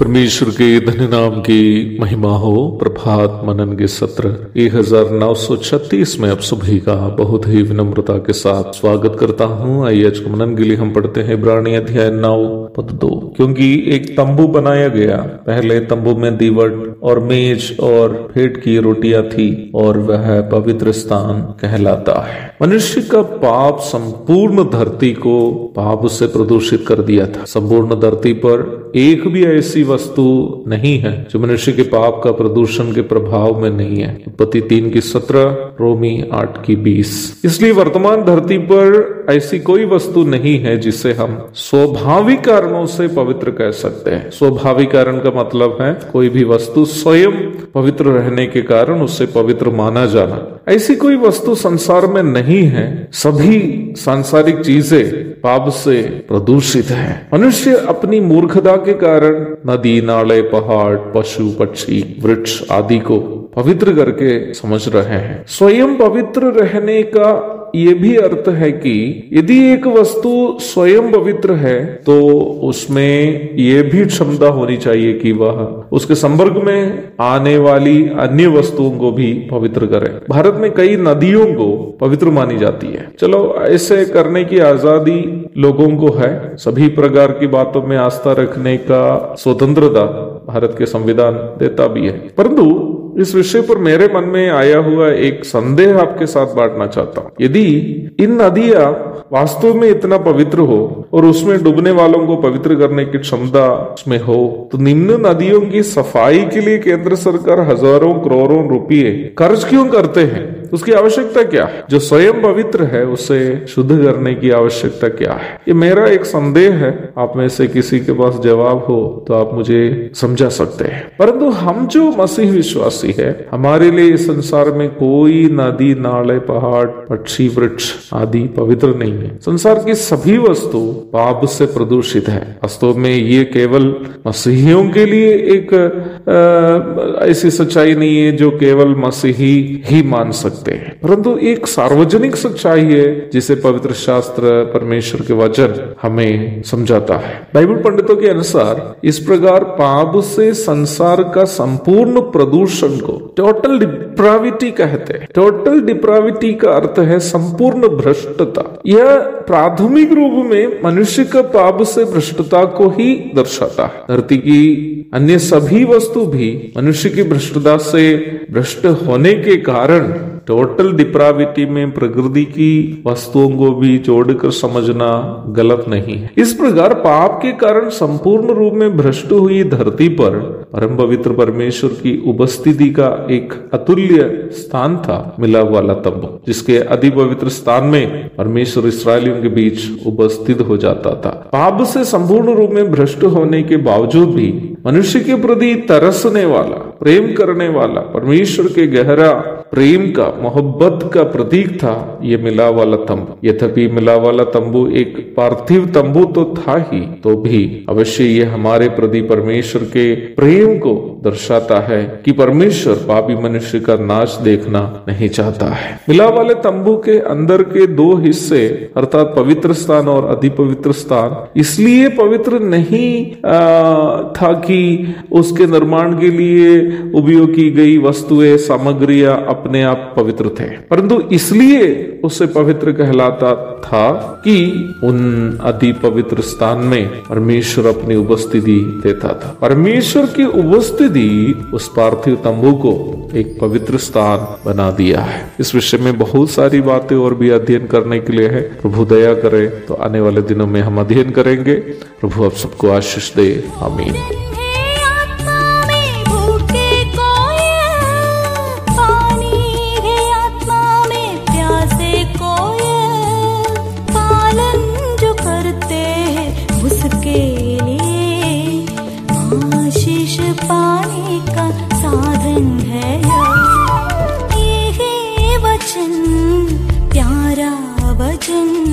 परमेश्वर के धन्य नाम की महिमा हो। प्रभात मनन के सत्र 1936 में आप सभी का बहुत ही विनम्रता के साथ स्वागत करता हूँ। आइए आज के मनन के लिए हम पढ़ते हैं इब्रानी अध्याय 9 पद 2। क्योंकि एक तंबू बनाया गया, पहले तंबू में दीवट और मेज और फेट की रोटियां थी और वह पवित्र स्थान कहलाता है। मनुष्य का पाप संपूर्ण धरती को पाप से प्रदूषित कर दिया था। संपूर्ण धरती पर एक भी ऐसी वस्तु नहीं है जो मनुष्य के पाप का प्रदूषण के प्रभाव में नहीं है। उत्पत्ति 3:17, रोमी 8:20। इसलिए वर्तमान धरती पर ऐसी कोई वस्तु नहीं है जिसे हम स्वाभाविक कारणों से पवित्र कह सकते हैं। स्वाभाविक कारण का मतलब है कोई भी वस्तु स्वयं पवित्र रहने के कारण उसे पवित्र माना जाना। ऐसी कोई वस्तु संसार में नहीं है। सभी सांसारिक चीजें पाप से प्रदूषित है। मनुष्य अपनी मूर्खता के कारण नदी, नाले, पहाड़, पशु, पक्षी, वृक्ष आदि को पवित्र करके समझ रहे हैं। स्वयं पवित्र रहने का ये भी अर्थ है कि यदि एक वस्तु स्वयं पवित्र है तो उसमें ये भी क्षमता होनी चाहिए कि वह उसके संपर्क में आने वाली अन्य वस्तुओं को भी पवित्र करे। भारत में कई नदियों को पवित्र मानी जाती है। चलो, ऐसे करने की आजादी लोगों को है। सभी प्रकार की बातों में आस्था रखने का स्वतंत्रता भारत के संविधान देता भी है। परंतु इस विषय पर मेरे मन में आया हुआ एक संदेह आपके साथ बांटना चाहता हूँ। यदि इन नदियां वास्तव में इतना पवित्र हो और उसमें डूबने वालों को पवित्र करने की क्षमता उसमें हो, तो निम्न नदियों की सफाई के लिए केंद्र सरकार हजारों करोड़ों रुपये खर्च क्यों करते हैं? उसकी आवश्यकता क्या है? जो स्वयं पवित्र है उसे शुद्ध करने की आवश्यकता क्या है? ये मेरा एक संदेह है। आप में से किसी के पास जवाब हो तो आप मुझे समझा सकते हैं। परंतु हम जो मसीह विश्वासी है, हमारे लिए इस संसार में कोई नदी, नाले, पहाड़, पक्षी, वृक्ष आदि पवित्र नहीं है। संसार की सभी वस्तु पाप से प्रदूषित है। वास्तव में ये केवल मसीहियों के लिए एक ऐसी सच्चाई नहीं है जो केवल मसीही ही मान सकते हैं, परंतु एक सार्वजनिक सच्चाई है जिसे पवित्र शास्त्र, परमेश्वर के वचन हमें समझाता है। बाइबल पंडितों के अनुसार इस प्रकार पाप से संसार का संपूर्ण प्रदूषण को टोटल डिप्राविटी कहते हैं। टोटल डिप्राविटी का अर्थ है संपूर्ण भ्रष्टता। यह प्राथमिक रूप में मनुष्य का पाप से भ्रष्टता को ही दर्शाता है। धरती की अन्य सभी वस्तु भी मनुष्य की भ्रष्टता से भ्रष्ट होने के कारण टोटल डिप्राविटी में प्रकृति की वस्तुओं को भी जोड़कर समझना गलत नहीं है। इस प्रकार पाप के कारण संपूर्ण रूप में भ्रष्ट हुई धरती पर परम पवित्र परमेश्वर की उपस्थिति का एक अतुल्य स्थान था, मिलाप वाला तंबू, जिसके अति पवित्र स्थान में परमेश्वर इस्राएलियों के बीच उपस्थित हो जाता था। पाप से संपूर्ण रूप में भ्रष्ट होने के बावजूद भी मनुष्य के प्रति तरसने वाला, प्रेम करने वाला परमेश्वर के गहरा प्रेम का, मोहब्बत का प्रतीक था ये मिलाप वाला तंबू। यद्यपि मिलाप वाला तंबू एक पार्थिव तंबू तो था ही, तो भी अवश्य ये हमारे प्रति परमेश्वर के प्रेम को दर्शाता है कि परमेश्वर पापी मनुष्य का नाश देखना नहीं चाहता है। मिलाप वाले तंबू के अंदर के दो हिस्से अर्थात पवित्र स्थान और अति पवित्र स्थान इसलिए पवित्र नहीं था कि उसके निर्माण के लिए उपयोग की गई वस्तुएं, सामग्रियां अपने आप पवित्र थे, परंतु इसलिए उसे पवित्र कहलाता था कि उन अति पवित्र स्थान में परमेश्वर अपनी उपस्थिति देता था। परमेश्वर की उपस्थिति उस पार्थिव तंबू को एक पवित्र स्थान बना दिया है। इस विषय में बहुत सारी बातें और भी अध्ययन करने के लिए है। प्रभु दया करे तो आने वाले दिनों में हम अध्ययन करेंगे। प्रभु आप सबको आशीष दे। आमीन। पाने का साधन है ये वचन, प्यारा वचन।